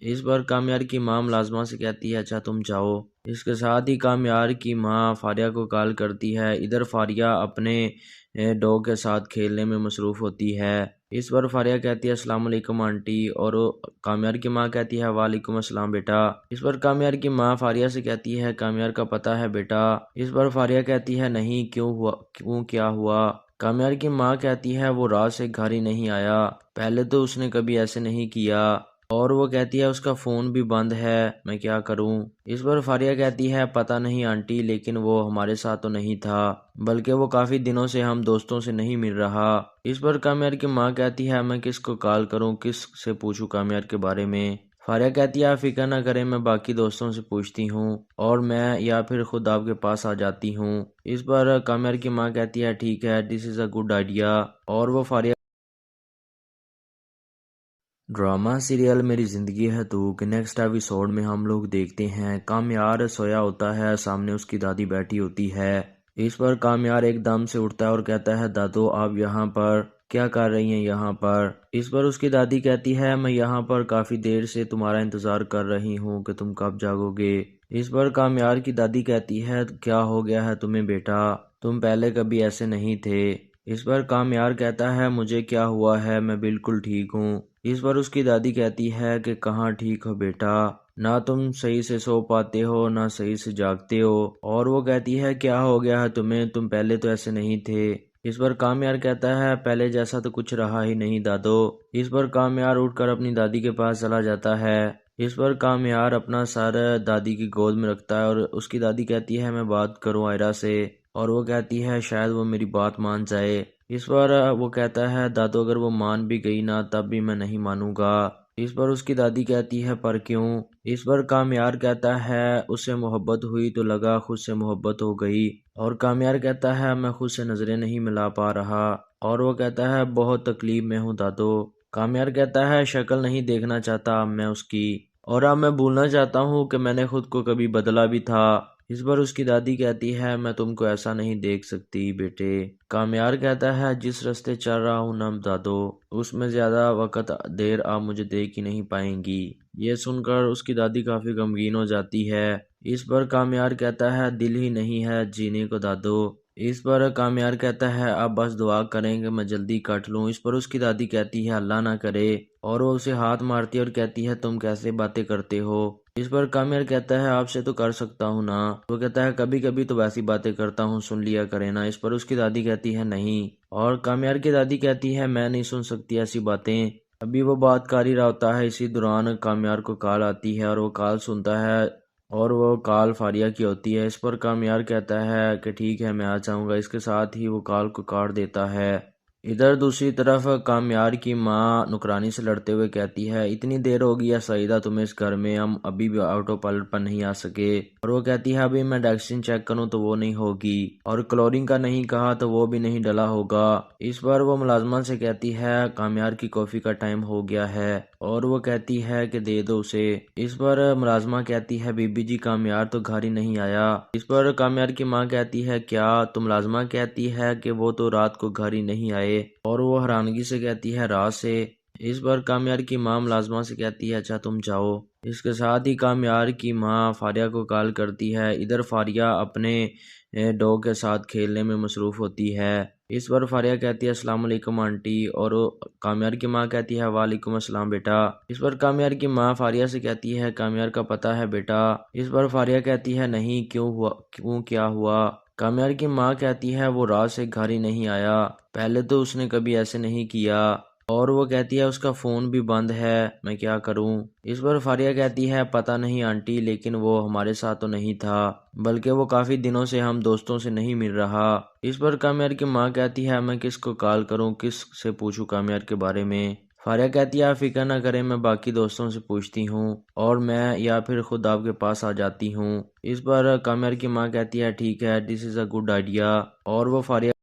इस पर कामयार की माँ मुलाजमा से कहती है अच्छा तुम जाओ। इसके साथ ही कामयार की माँ फारिया को कॉल करती है। इधर फारिया अपने डॉग के साथ खेलने में मसरूफ होती है। इस पर फारिया कहती है अस्सलाम वालेकुम आंटी, और कामयार की माँ कहती है वालेकुम अस्सलाम बेटा। इस पर कामयार की माँ फारिया से कहती है कामयार का पता है बेटा। इस पर फारिया कहती है नहीं, क्यों हुआ, क्यों क्या हुआ। कामयार की माँ कहती है वो रात से घर ही नहीं आया, पहले तो उसने कभी ऐसे नहीं किया। और वो कहती है उसका फ़ोन भी बंद है, मैं क्या करूं। इस पर फारिया कहती है पता नहीं आंटी, लेकिन वो हमारे साथ तो नहीं था, बल्कि वो काफ़ी दिनों से हम दोस्तों से नहीं मिल रहा। इस पर कामयार की माँ कहती है मैं किसको कॉल करूं, किस से पूछूं कामयार के बारे में। फारिया कहती है आप फिक्र ना करें, मैं बाकी दोस्तों से पूछती हूँ और मैं या फिर खुद आपके पास आ जाती हूँ। इस पर कामयार की माँ कहती है ठीक है, this is a good idea. और वो फारिया ड्रामा सीरियल मेरी ज़िंदगी है तू के नेक्स्ट एपिसोड में हम लोग देखते हैं कामयार सोया होता है, सामने उसकी दादी बैठी होती है। इस पर कामयार एकदम से उठता है और कहता है दादू आप यहाँ पर क्या कर रही हैं यहाँ पर। इस पर उसकी दादी कहती है मैं यहाँ पर काफ़ी देर से तुम्हारा इंतज़ार कर रही हूँ कि तुम कब जागोगे। इस पर कामयार की दादी कहती है क्या हो गया है तुम्हें बेटा, तुम पहले कभी ऐसे नहीं थे। इस पर कामयार कहता है मुझे क्या हुआ है, मैं बिल्कुल ठीक हूँ। इस पर उसकी दादी कहती है कि कहाँ ठीक हो बेटा, ना तुम सही से सो पाते हो ना सही से जागते हो। और वो कहती है क्या हो गया है तुम्हें, तुम पहले तो ऐसे नहीं थे। इस पर कामयार कहता है पहले जैसा तो कुछ रहा ही नहीं दादो। इस पर कामयार उठकर अपनी दादी के पास चला जाता है। इस पर कामयार अपना सर दादी की गोद में रखता है और उसकी दादी कहती है मैं बात करूं आयरा से, और वो कहती है शायद वो मेरी बात मान जाए। इस पर वो कहता है दादू अगर वो मान भी गई ना तब भी मैं नहीं मानूंगा। इस पर उसकी दादी कहती है पर क्यों। इस पर कामयार कहता है उससे मोहब्बत हुई तो लगा खुद से मोहब्बत हो गई। और कामयार कहता है मैं खुद से नजरें नहीं मिला पा रहा। और वो कहता है बहुत तकलीफ में हूँ दादू। कामयार कहता है शक्ल नहीं देखना चाहता मैं उसकी, और अब मैं भूलना चाहता हूँ कि मैंने खुद को कभी बदला भी था। इस पर उसकी दादी कहती है, मैं तुमको ऐसा नहीं देख सकती बेटे। कामयार कहता है, जिस रास्ते चल रहा हूँ ना दादो, उसमें ज्यादा वक्त देर आप मुझे देख ही नहीं पाएंगी। ये सुनकर उसकी दादी काफी गमगीन हो जाती है। इस पर कामयार कहता है, दिल ही नहीं है जीने को दादो। इस पर कामयार कहता है, आप बस दुआ करें कि मैं जल्दी कट लूं। इस पर उसकी दादी कहती है, अल्लाह ना करे, और वो उसे हाथ मारती है और कहती है, तुम कैसे बातें करते हो। इस पर कामयार कहता है, आपसे तो कर सकता हूँ ना। वो कहता है, कभी कभी तो वैसी बातें करता हूँ, सुन लिया करे ना। इस पर उसकी दादी कहती है, नहीं। और कामयार की दादी कहती है, मैं नहीं सुन सकती ऐसी बातें। अभी वो बात कर ही रहा होता है, इसी दौरान कामयार को कॉल आती है और वो कॉल सुनता है और वो कॉल फारिया की होती है। इस पर कामयार कहता है कि ठीक है, मैं आ जाऊंगा। इसके साथ ही वो कॉल को काट देता है। इधर दूसरी तरफ कामयार की माँ नुकरानी से लड़ते हुए कहती है, इतनी देर हो गई है सईदा तुम्हें इस घर में, हम अभी भी ऑटो पायलट पर नहीं आ सके। और वो कहती है, अभी मैं डैक्सिन चेक करूँ तो वो नहीं होगी, और क्लोरीन का नहीं कहा तो वो भी नहीं डला होगा। इस पर वो मुलाजमा से कहती है, कामयार की कॉफी का टाइम हो गया है, और वो कहती है कि दे दो उसे। इस पर मुलाजमा कहती है, बीबी जी कामयार तो घर ही नहीं आया। इस पर कामयार की माँ कहती है, क्या? तो मुलाजमा कहती है कि वो तो रात को घर ही नहीं आए, और वो हैरानगी से कहती है, रात से। इस पर कामयार की माँ मुलाजमा से कहती है, अच्छा तुम जाओ। इसके साथ ही कामयार की माँ फारिया को कॉल करती है। इधर फारिया अपने डॉग के साथ खेलने में मसरूफ होती है। इस पर फारिया कहती है, अस्सलाम वालेकुम आंटी, और कामयार की माँ कहती है, वालेकुम अस्सलाम बेटा। इस पर कामयार की माँ फारिया से कहती है, कामयार का पता है बेटा। इस पर फारिया कहती है, नहीं, क्यों हुआ, क्यों, क्या हुआ? कामयार की माँ कहती है, वो रात से घर ही नहीं आया, पहले तो उसने कभी ऐसे नहीं किया, और वो कहती है उसका फ़ोन भी बंद है, मैं क्या करूं? इस पर फारिया कहती है, पता नहीं आंटी, लेकिन वो हमारे साथ तो नहीं था, बल्कि वो काफ़ी दिनों से हम दोस्तों से नहीं मिल रहा। इस पर कामयार की माँ कहती है, मैं किसको कॉल करूं, किस से पूछूं कामयार के बारे में? फारिया कहती है, आप फिक्र ना करें, मैं बाकी दोस्तों से पूछती हूँ और मैं या फिर खुद आपके पास आ जाती हूँ। इस पर कामयार की माँ कहती है, ठीक है, this is a good idea. और वो फारिया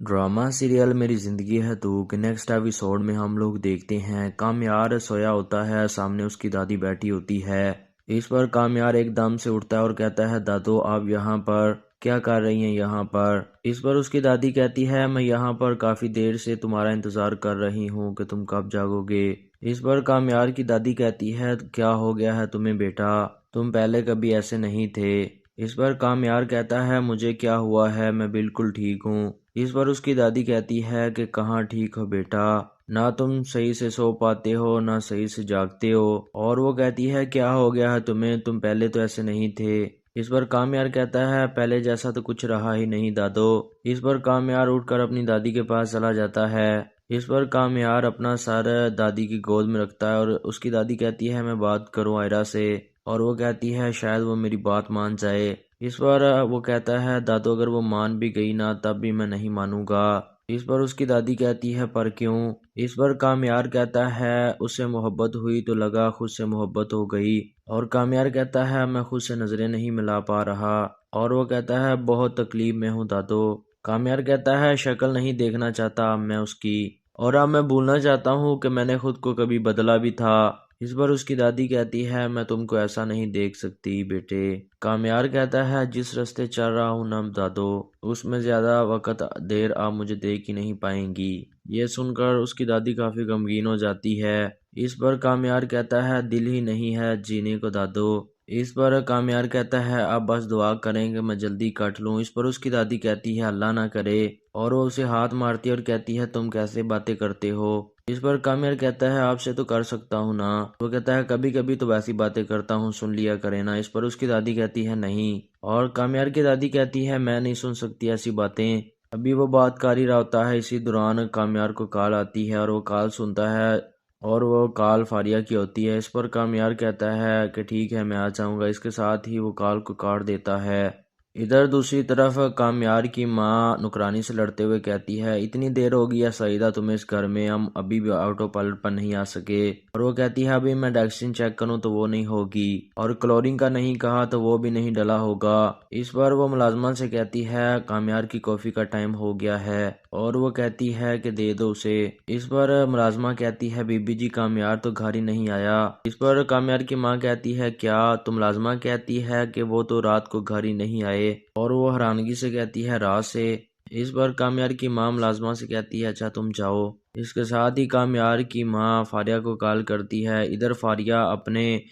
ड्रामा सीरियल मेरी ज़िंदगी है तू के नेक्स्ट एपिसोड में हम लोग देखते हैं कामयार सोया होता है, सामने उसकी दादी बैठी होती है। इस पर कामयार एकदम से उठता है और कहता है, दादो आप यहाँ पर क्या कर रही हैं यहाँ पर? इस पर उसकी दादी कहती है, मैं यहाँ पर काफ़ी देर से तुम्हारा इंतज़ार कर रही हूँ कि तुम कब जागोगे। इस पर कामयार की दादी कहती है, क्या हो गया है तुम्हें बेटा, तुम पहले कभी ऐसे नहीं थे। इस पर कामयार कहता है, मुझे क्या हुआ है, मैं बिल्कुल ठीक हूँ। इस पर उसकी दादी कहती है कि कहाँ ठीक हो बेटा, ना तुम सही से सो पाते हो ना सही से जागते हो। और वो कहती है, क्या हो गया है तुम्हें, तुम पहले तो ऐसे नहीं थे। इस पर कामयार कहता है, पहले जैसा तो कुछ रहा ही नहीं दादो। इस पर कामयार उठकर अपनी दादी के पास चला जाता है। इस पर कामयार अपना सर दादी की गोद में रखता है और उसकी दादी कहती है, मैं बात करूं आयरा से, और वो कहती है शायद वो मेरी बात मान जाए। इस पर वो कहता है, दादू अगर वो मान भी गई ना तब भी मैं नहीं मानूंगा। इस पर उसकी दादी कहती है, पर क्यों? इस पर कामयार कहता है, उससे मोहब्बत हुई तो लगा खुद से मोहब्बत हो गई। और कामयार कहता है, मैं खुद से नजरें नहीं मिला पा रहा। और वो कहता है, बहुत तकलीफ में हूँ दादू। कामयार कहता है, शक्ल नहीं देखना चाहता मैं उसकी, और अब मैं भूलना चाहता हूँ कि मैंने खुद को कभी बदला भी था। इस पर उसकी दादी कहती है, मैं तुमको ऐसा नहीं देख सकती बेटे। कामयार कहता है, जिस रास्ते चल रहा हूँ ना दादो, उसमें ज्यादा वक्त देर आप मुझे देख ही नहीं पाएंगी। ये सुनकर उसकी दादी काफी गमगीन हो जाती है। इस पर कामयार कहता है, दिल ही नहीं है जीने को दादो। इस पर कामयार कहता है, आप बस दुआ करें कि मैं जल्दी कट लूं। इस पर उसकी दादी कहती है, अल्लाह ना करे, और वो उसे हाथ मारती है और कहती है, तुम कैसे बातें करते हो। इस पर कामयार कहता है, आपसे तो कर सकता हूँ ना। वो कहता है, कभी कभी तो वैसी बातें करता हूँ, सुन लिया करे ना। इस पर उसकी दादी कहती है, नहीं। और कामयार की दादी कहती है, मैं नहीं सुन सकती ऐसी बातें। अभी वो बात कर ही रहा होता है, इसी दौरान कामयार को कॉल आती है और वो कॉल सुनता है और वो कॉल फारिया की होती है। इस पर कामयार कहता है कि ठीक है, मैं आ जाऊंगा। इसके साथ ही वो कॉल को काट देता है। इधर दूसरी तरफ कामयार की माँ नुकरानी से लड़ते हुए कहती है, इतनी देर हो गई है सईदा तुम्हें इस घर में, हम अभी भी ऑटो पायलट पर नहीं आ सके। और वो कहती है, अभी मैं डैक्सिन चेक करूँ तो वो नहीं होगी, और क्लोरीन का नहीं कहा तो वो भी नहीं डला होगा। इस पर वो मुलाजमा से कहती है, कामयार की कॉफी का टाइम हो गया है, और वो कहती है कि दे दो उसे। इस पर मुलाजमा कहती है बीबी जी कामयार तो घर ही नहीं आया। इस पर कामयार की माँ कहती है क्या? तो मुलाजमा कहती है कि वो तो रात को घर ही नहीं आए। और वो हैरानगी से कहती है रात से। इस पर कामयार की माँ मुलाजमा से कहती है अच्छा तुम जाओ। इसके साथ ही कामयार की माँ फारिया को कॉल करती है। इधर फारिया अपने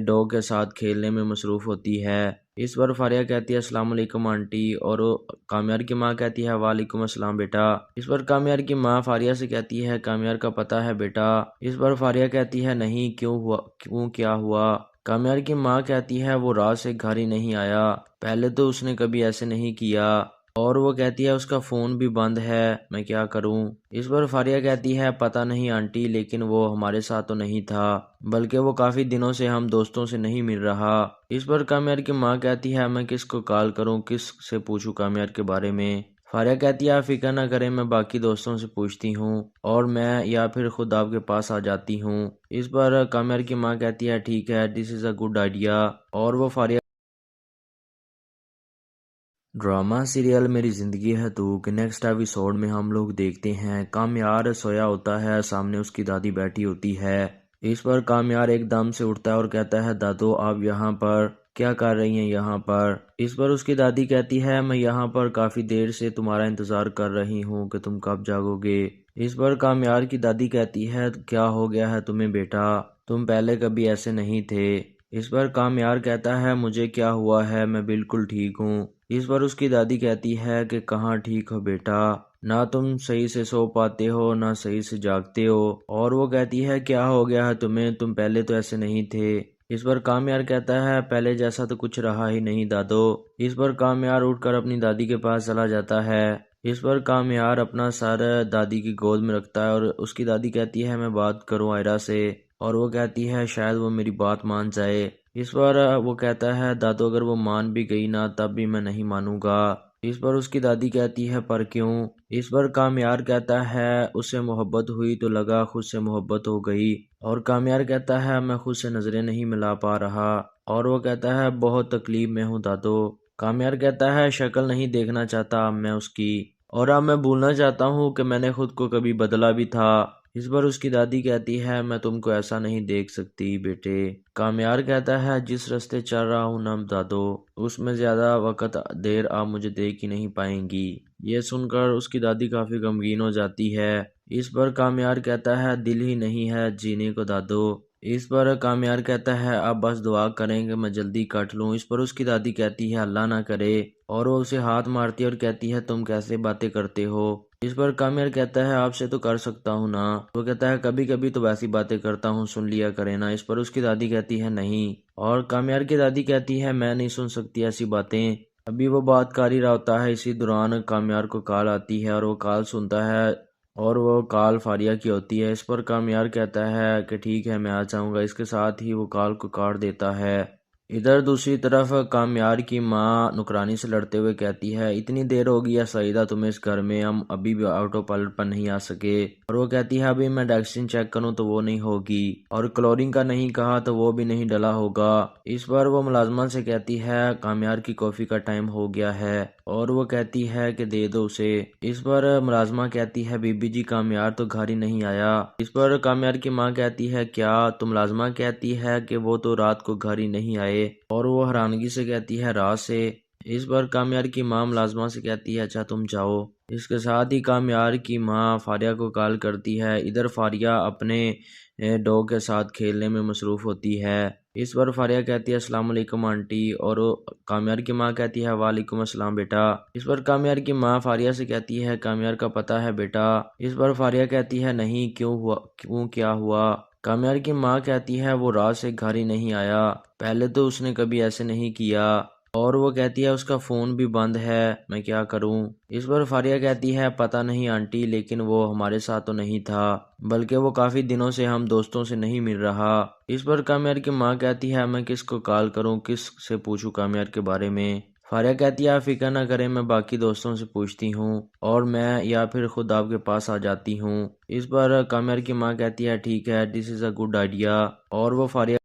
डॉग के साथ खेलने में मसरूफ़ होती है। इस पर फारिया कहती है अस्सलाम वालेकुम आंटी, और कामयार की माँ कहती है वालेकुम अस्सलाम बेटा। इस पर कामयार की माँ फारिया से कहती है कामयार का पता है बेटा। इस पर फारिया कहती है नहीं, क्यों हुआ, क्यों क्या हुआ? कामयार की माँ कहती है वो रात से घर ही नहीं आया, पहले तो उसने कभी ऐसे नहीं किया। और वो कहती है उसका फ़ोन भी बंद है, मैं क्या करूं? इस पर फारिया कहती है पता नहीं आंटी, लेकिन वो हमारे साथ तो नहीं था, बल्कि वो काफ़ी दिनों से हम दोस्तों से नहीं मिल रहा। इस पर कामयार की माँ कहती है मैं किसको कॉल करूं, किस से पूछूं कामयार के बारे में? फारिया कहती है आप फिक्र ना करें, मैं बाकी दोस्तों से पूछती हूँ और मैं या फिर खुद आपके पास आ जाती हूँ। इस पर कामयार की माँ कहती है ठीक है, this is a good idea. और वो फारिया ड्रामा सीरियल मेरी ज़िंदगी है तू के नेक्स्ट एपिसोड में हम लोग देखते हैं कामयार सोया होता है, सामने उसकी दादी बैठी होती है। इस पर कामयार एकदम से उठता है और कहता है दादू आप यहाँ पर क्या कर रही हैं यहाँ पर? इस पर उसकी दादी कहती है मैं यहाँ पर काफ़ी देर से तुम्हारा इंतज़ार कर रही हूँ कि तुम कब जागोगे। इस पर कामयार की दादी कहती है क्या हो गया है तुम्हें बेटा, तुम पहले कभी ऐसे नहीं थे। इस पर कामयार कहता है मुझे क्या हुआ है, मैं बिल्कुल ठीक हूँ। इस पर उसकी दादी कहती है कि कहाँ ठीक हो बेटा, ना तुम सही से सो पाते हो ना सही से जागते हो। और वो कहती है क्या हो गया है तुम्हें, तुम पहले तो ऐसे नहीं थे। इस पर कामयार कहता है पहले जैसा तो कुछ रहा ही नहीं दादो। इस पर कामयार उठकर अपनी दादी के पास चला जाता है। इस पर कामयार अपना सर दादी की गोद में रखता है और उसकी दादी कहती है मैं बात करूं आयरा से, और वो कहती है शायद वो मेरी बात मान जाए। इस पर वो कहता है दादू अगर वो मान भी गई ना तब भी मैं नहीं मानूंगा। इस पर उसकी दादी कहती है पर क्यों? इस पर कामयार कहता है उससे मोहब्बत हुई तो लगा खुद से मोहब्बत हो गई। और कामयार कहता है मैं खुद से नजरें नहीं मिला पा रहा। और वो कहता है बहुत तकलीफ में हूँ दादू। कामयार कहता है शक्ल नहीं देखना चाहता मैं उसकी, और अब मैं भूलना चाहता हूँ कि मैंने खुद को कभी बदला भी था। इस पर उसकी दादी कहती है मैं तुमको ऐसा नहीं देख सकती बेटे। कामयार कहता है जिस रास्ते चल रहा हूँ ना दादो, उसमें ज्यादा वक्त देर आप मुझे देख ही नहीं पाएंगी। ये सुनकर उसकी दादी काफी गमगीन हो जाती है। इस पर कामयार कहता है दिल ही नहीं है जीने को दादो। इस पर कामयार कहता है आप बस दुआ करें कि मैं जल्दी कट लूं। इस पर उसकी दादी कहती है अल्लाह ना करे, और वो उसे हाथ मारती है और कहती है तुम कैसे बातें करते हो। इस पर कामयार कहता है आपसे तो कर सकता हूँ ना। वो कहता है कभी कभी तो वैसी बातें करता हूँ, सुन लिया करे ना। इस पर उसकी दादी कहती है नहीं, और कामयार की दादी कहती है मैं नहीं सुन सकती ऐसी बातें। अभी वो बात कर ही रहा होता है, इसी दौरान कामयार को कॉल आती है और वो कॉल सुनता है और वो कॉल फारिया की होती है। इस पर कामयार कहता है कि ठीक है मैं आ जाऊंगा। इसके साथ ही वो कॉल को काट देता है। इधर दूसरी तरफ कामयार की माँ नुकरानी से लड़ते हुए कहती है इतनी देर हो गई है सईदा तुम्हें इस घर में, हम अभी भी ऑटो पायलट पर नहीं आ सके। और वो कहती है अभी मैं डैक्सिन चेक करूं तो वो नहीं होगी, और क्लोरीन का नहीं कहा तो वो भी नहीं डला होगा। इस पर वो मुलाजमा से कहती है कामयार की कॉफी का टाइम हो गया है, और वो कहती है कि दे दो उसे। इस पर मुलाजमा कहती है बीबी जी कामयार तो घर ही नहीं आया। इस पर कामयार की माँ कहती है क्या? तो मुलाजमा कहती है कि वो तो रात को घर ही नहीं आए, और वो हैरानगी से कहती है रात से। इस पर कामयार की माँ मुलाजमा से कहती है अच्छा तुम जाओ। इसके साथ ही कामयार की माँ फारिया को कॉल करती है। इधर फारिया अपने डॉग के साथ खेलने में मसरूफ़ होती है। इस पर फारिया कहती है अस्सलाम वालेकुम आंटी, और कामयार की माँ कहती है वालेकुम अस्सलाम बेटा। इस पर कामयार की माँ फारिया से कहती है कामयार का पता है बेटा। इस पर फारिया कहती है नहीं, क्यों हुआ, क्यों क्या हुआ? कामयार की माँ कहती है वो रात से घर ही नहीं आया, पहले तो उसने कभी ऐसे नहीं किया। और वो कहती है उसका फ़ोन भी बंद है, मैं क्या करूं? इस पर फारिया कहती है पता नहीं आंटी, लेकिन वो हमारे साथ तो नहीं था, बल्कि वो काफ़ी दिनों से हम दोस्तों से नहीं मिल रहा। इस पर कामयार की माँ कहती है मैं किसको कॉल करूं, किस से पूछूं कामयार के बारे में? फारिया कहती है आप फिक्र ना करें, मैं बाकी दोस्तों से पूछती हूँ और मैं या फिर खुद आपके पास आ जाती हूँ। इस पर कामयार की माँ कहती है ठीक है, this is a good idea. और वो फारिया